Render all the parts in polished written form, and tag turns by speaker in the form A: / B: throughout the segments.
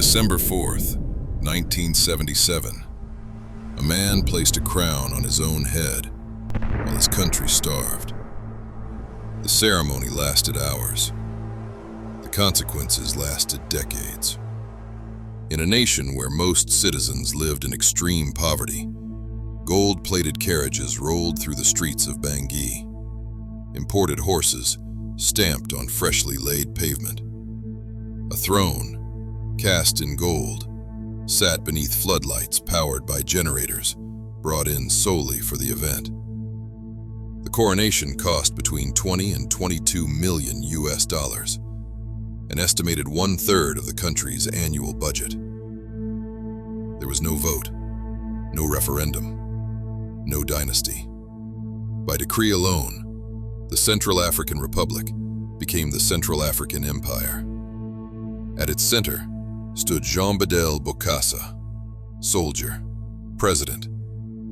A: December 4th, 1977, a man placed a crown on his own head while his country starved. The ceremony lasted hours. The consequences lasted decades. In a nation where most citizens lived in extreme poverty, gold-plated carriages rolled through the streets of Bangui. Imported horses stamped on freshly laid pavement. A throne, cast in gold, sat beneath floodlights powered by generators brought in solely for the event. The coronation cost between 20 and 22 million US dollars, an estimated 1/3 of the country's annual budget. There was no vote, no referendum, no dynasty. By decree alone, the Central African Republic became the Central African Empire. At its center stood Jean-Bédel Bokassa, soldier, president,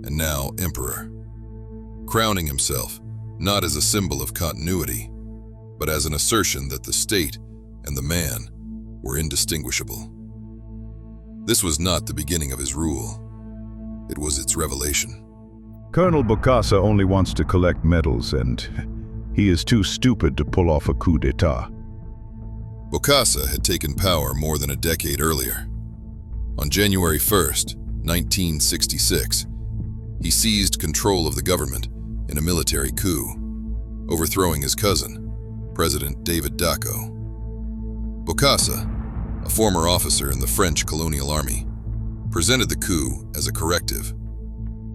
A: and now emperor, crowning himself not as a symbol of continuity, but as an assertion that the state and the man were indistinguishable. This was not the beginning of his rule. It was its revelation.
B: Colonel Bokassa only wants to collect medals, and he is too stupid to pull off a coup d'etat.
A: Bokassa had taken power more than a decade earlier. On January 1st, 1966, he seized control of the government in a military coup, overthrowing his cousin, President David Dacko. Bokassa, a former officer in the French colonial army, presented the coup as a corrective,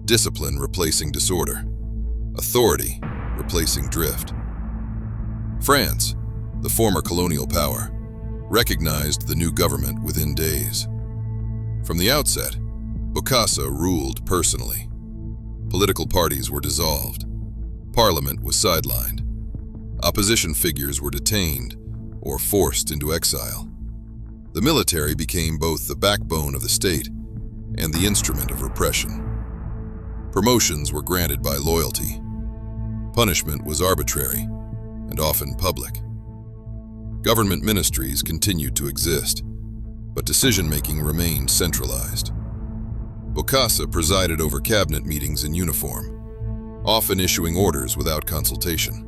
A: discipline replacing disorder, authority replacing drift. France, the former colonial power, recognized the new government within days. From the outset, Bokassa ruled personally. Political parties were dissolved. Parliament was sidelined. Opposition figures were detained or forced into exile. The military became both the backbone of the state and the instrument of repression. Promotions were granted by loyalty. Punishment was arbitrary and often public. Government ministries continued to exist, but decision-making remained centralized. Bokassa presided over cabinet meetings in uniform, often issuing orders without consultation.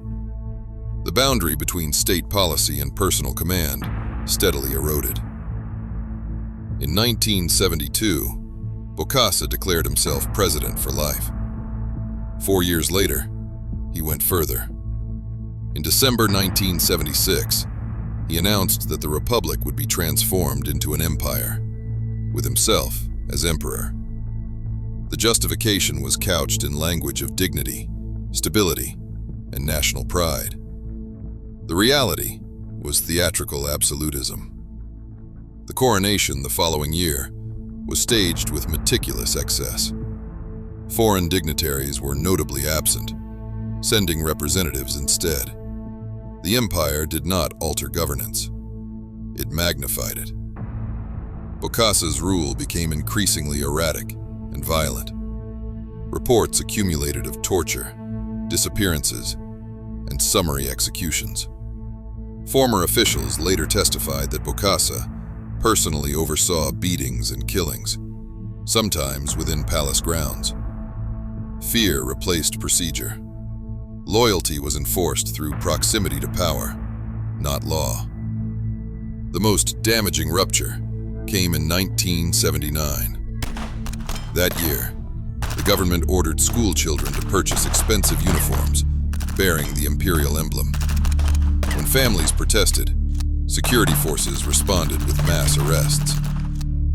A: The boundary between state policy and personal command steadily eroded. In 1972, Bokassa declared himself president for life. 4 years later, he went further. In December 1976, he announced that the republic would be transformed into an empire, with himself as emperor. The justification was couched in language of dignity, stability, and national pride. The reality was theatrical absolutism. The coronation the following year was staged with meticulous excess. Foreign dignitaries were notably absent, sending representatives instead. The empire did not alter governance. It magnified it. Bokassa's rule became increasingly erratic and violent. Reports accumulated of torture, disappearances, and summary executions. Former officials later testified that Bokassa personally oversaw beatings and killings, sometimes within palace grounds. Fear replaced procedure. Loyalty was enforced through proximity to power, not law. The most damaging rupture came in 1979. That year, the government ordered school children to purchase expensive uniforms bearing the Imperial emblem. When families protested, security forces responded with mass arrests.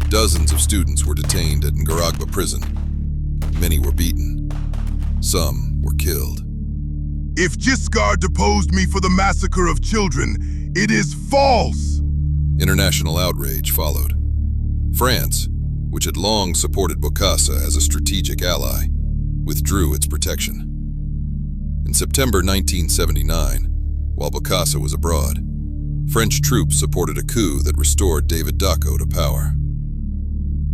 A: Dozens of students were detained at Ngaragba prison. Many were beaten. Some were killed.
C: If Giscard deposed me for the massacre of children, it is false!
A: International outrage followed. France, which had long supported Bokassa as a strategic ally, withdrew its protection. In September 1979, while Bokassa was abroad, French troops supported a coup that restored David Dacko to power.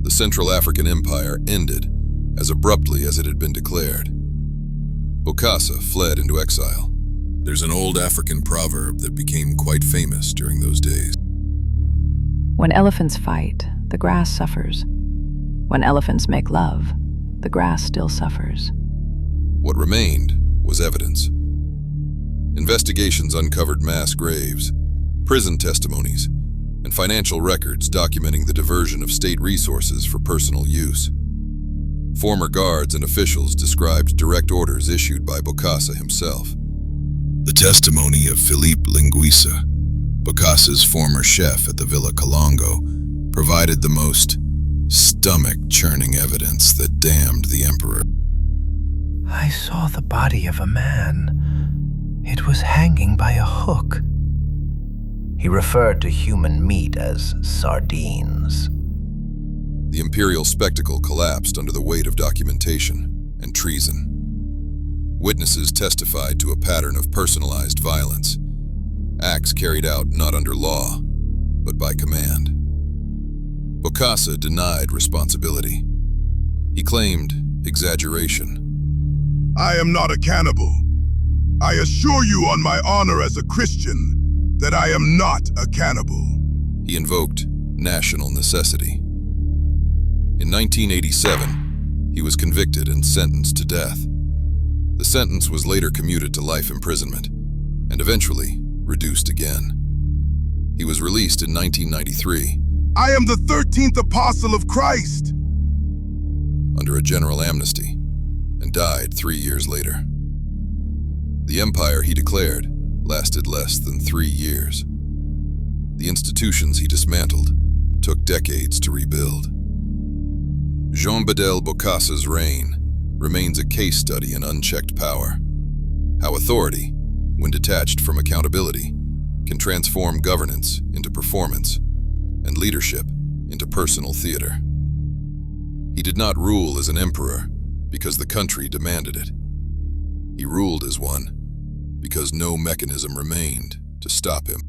A: The Central African Empire ended as abruptly as it had been declared. Bokassa fled into exile. There's an old African proverb that became quite famous during those days.
D: When elephants fight, the grass suffers. When elephants make love, the grass still suffers.
A: What remained was evidence. Investigations uncovered mass graves, prison testimonies, and financial records documenting the diversion of state resources for personal use. Former guards and officials described direct orders issued by Bokassa himself. The testimony of Philippe Linguisa, Bokassa's former chef at the Villa Colongo, provided the most stomach-churning evidence that damned the emperor.
E: I saw the body of a man. It was hanging by a hook. He referred to human meat as sardines.
A: The imperial spectacle collapsed under the weight of documentation and treason. Witnesses testified to a pattern of personalized violence, acts carried out not under law, but by command. Bokassa denied responsibility. He claimed exaggeration.
C: I am not a cannibal. I assure you on my honor as a Christian that I am not a cannibal.
A: He invoked national necessity. In 1987, he was convicted and sentenced to death. The sentence was later commuted to life imprisonment, and eventually reduced again. He was released in 1993.
C: I am the 13th apostle of Christ.
A: Under a general amnesty, and died 3 years later. The empire he declared lasted less than 3 years. The institutions he dismantled took decades to rebuild. Jean-Bédel Bokassa's reign remains a case study in unchecked power. How authority, when detached from accountability, can transform governance into performance and leadership into personal theater. He did not rule as an emperor because the country demanded it. He ruled as one because no mechanism remained to stop him.